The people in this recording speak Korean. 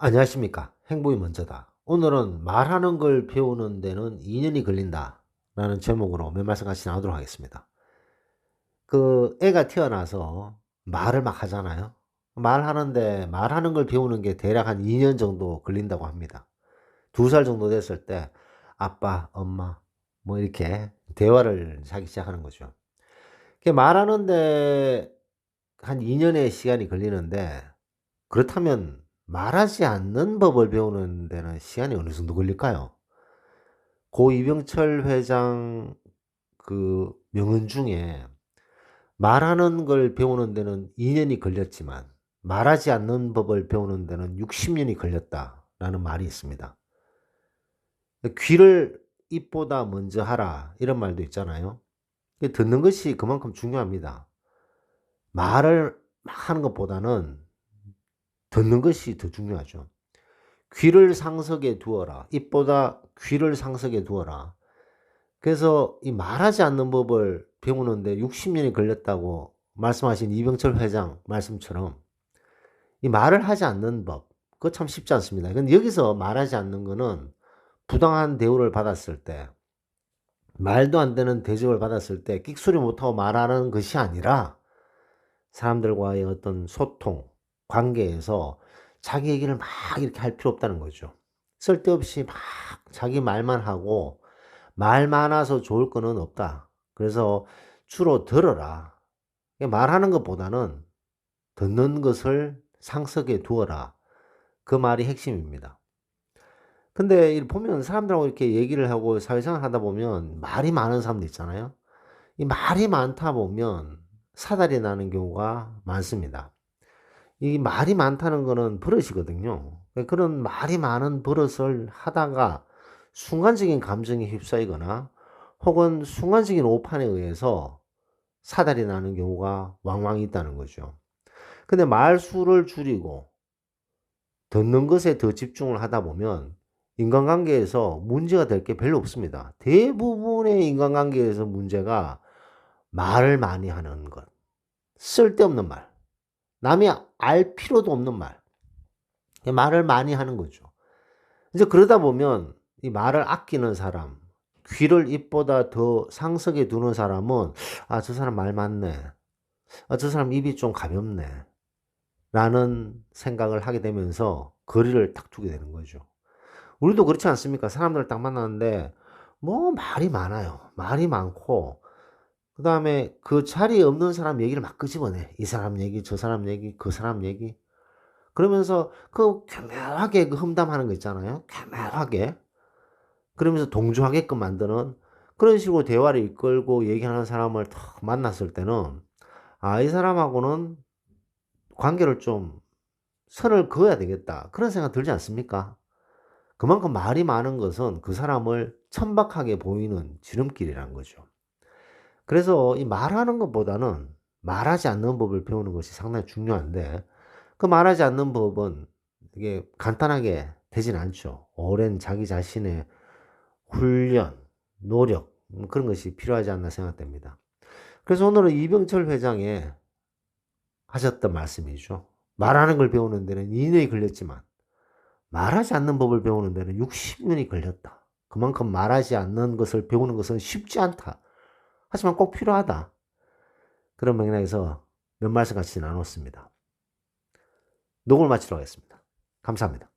안녕하십니까. 행복이 먼저다. 오늘은 말하는 걸 배우는 데는 2년이 걸린다. 라는 제목으로 몇 말씀 같이 나누도록 하겠습니다. 애가 태어나서 말을 막 하잖아요. 말하는데 말하는 걸 배우는 게 대략 한 2년 정도 걸린다고 합니다. 2살 정도 됐을 때 아빠, 엄마 뭐 이렇게 대화를 하기 시작하는 거죠. 말하는데 한 2년의 시간이 걸리는데 그렇다면 말하지 않는 법을 배우는 데는 시간이 어느 정도 걸릴까요? 고 이병철 회장 명언 중에 말하는 걸 배우는 데는 2 년이 걸렸지만 말하지 않는 법을 배우는 데는 60 년이 걸렸다라는 말이 있습니다. "귀를 입보다 먼저 하라." 이런 말도 있잖아요. 듣는 것이 그만큼 중요합니다. 말을 막 하는 것보다는 듣는 것이 더 중요하죠. "귀를 상석에 두어라. 입보다 귀를 상석에 두어라." 그래서 이 말하지 않는 법을 배우는데 60 년이 걸렸다고 말씀하신 이병철 회장 말씀처럼 이 말을 하지 않는 법, 그거 참 쉽지 않습니다. 근데 여기서 말하지 않는 거는 부당한 대우를 받았을 때, 말도 안 되는 대접을 받았을 때 끽소리 못하고 말하는 것이 아니라 사람들과의 어떤 소통, 관계에서 자기 얘기를 막 이렇게 할 필요 없다는 거죠. 쓸데없이 막 자기 말만 하고 "말 많아서 좋을 거는 없다. 그래서 주로 들어라." 말하는 것보다는 듣는 것을 상석에 두어라. 그 말이 핵심입니다. 근데 이 보면 사람들하고 이렇게 얘기를 하고 사회생활 하다 보면 말이 많은 사람도 있잖아요. 이 말이 많다 보면 사달이 나는 경우가 많습니다. 이 말이 많다는 거는 버릇이거든요. 그런 말이 많은 버릇을 하다가 순간적인 감정에 휩싸이거나 혹은 순간적인 오판에 의해서 사달이 나는 경우가 왕왕 있다는 거죠. 근데 말수를 줄이고 듣는 것에 더 집중을 하다 보면 인간관계에서 문제가 될 게 별로 없습니다. 대부분의 인간관계에서 문제가 말을 많이 하는 것, 쓸데없는 말, 남이 알 필요도 없는 말, 말을 많이 하는 거죠. 이제 그러다 보면 이 말을 아끼는 사람, 귀를 입보다 더 상석에 두는 사람은 '아 저 사람 말 많네. 아 저 사람 입이 좀 가볍네.' 라는 생각을 하게 되면서 거리를 딱 두게 되는 거죠. 우리도 그렇지 않습니까? 사람들을 딱 만났는데 뭐 말이 많아요. 말이 많고 그다음에 그 자리에 없는 사람 얘기를 막 끄집어내. 이 사람 얘기, 저 사람 얘기, 그 사람 얘기. 그러면서 교묘하게 험담하는 거 있잖아요. 교묘하게. 그러면서 동조하게끔 만드는 그런 식으로 대화를 이끌고 얘기하는 사람을 탁 만났을 때는 '아 이 사람하고는 관계를 좀 선을 그어야 되겠다.' 그런 생각 들지 않습니까? 그만큼 말이 많은 것은 그 사람을 천박하게 보이는 지름길이라는 거죠. 그래서 이 말하는 것보다는 말하지 않는 법을 배우는 것이 상당히 중요한데 그 말하지 않는 법은 이게 간단하게 되진 않죠. 오랜 자기 자신의 훈련, 노력 그런 것이 필요하지 않나 생각됩니다. 그래서 오늘은 이병철 회장의 하셨던 말씀이죠. 말하는 걸 배우는 데는 2 년이 걸렸지만 말하지 않는 법을 배우는 데는 60 년이 걸렸다. 그만큼 말하지 않는 것을 배우는 것은 쉽지 않다. 하지만 꼭 필요하다. 그런 맥락에서 몇 말씀 같이 나눴습니다. 녹음을 마치도록 하겠습니다. 감사합니다.